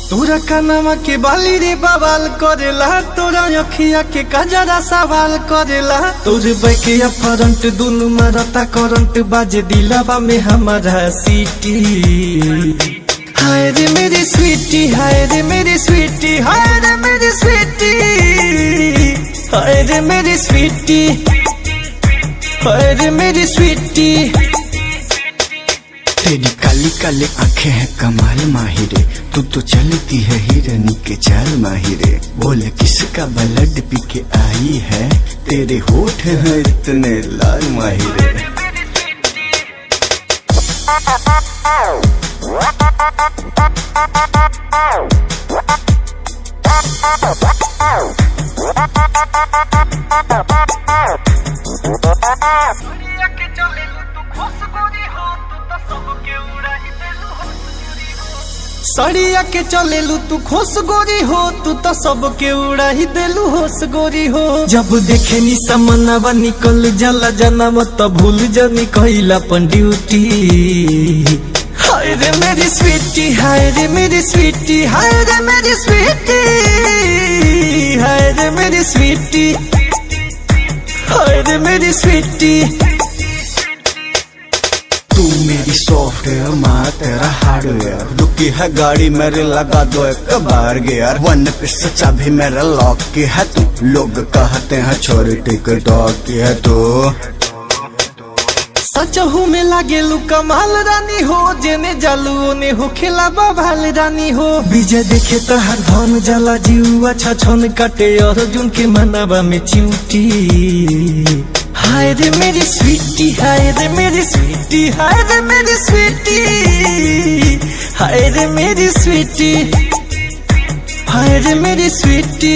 तोरा कानमा के बाली रे बवाल करेला, तोरा अखिया के कजरा सवाल करेला। तोर बैकिया फ्रंट दुनु मारता करंट, बाजे दिलावा में हमारा सीटी। हाय रे मेरी स्वीटी, हाय रे मेरी स्वीटी, हाय रे मेरी स्वीटी, हाय रे मेरी स्वीटी, हाय रे मेरी स्वीटी। तेरी काली काली आंखें हैं कमाल माहिरे, तू तो चलती है हिरनी के चाल माहिरे। बोले किसका ब्लड पी के आई है, तेरे होठ हैं इतने लाल माहिरे। सड़िया के चलेलू तू खोस गोरी हो, तू तो सबके उड़ा ही देलू होश गोरी हो। जब देखे नी समनवा निकल जाला जनम, तो भूल जानी कहिला पन ड्यूटी। हाय रे मेरी स्वीटी, हाय रे मेरी स्वीटी, हाय रे मेरी स्वीटी, हाय रे मेरी स्वीटी, हाय रे मेरी स्वीटी। तू मेरी सॉफ्टवेयर माँ तेरा हार्डवेयर, रुकी है गाड़ी मेरे लगा दो एक बार गियर। वन पीस चाबी मेरा लॉक की है तू, लोग कहते हैं छोरी टिकटॉक की है तू। सचहू में लागेलू कमाल रानी हो, जेने जालू ने हो खेला बवाल रानी हो। विजय देखे तो हर धन जला जीवा छछन काटे, अर्जुन के मनवा में चिंटी। हाय रे मेरी स्वीटी, हाय रे मेरी स्वीटी, हाय रे मेरी स्वीटी, हाय रे मेरी स्वीटी, हाय रे मेरी स्वीटी।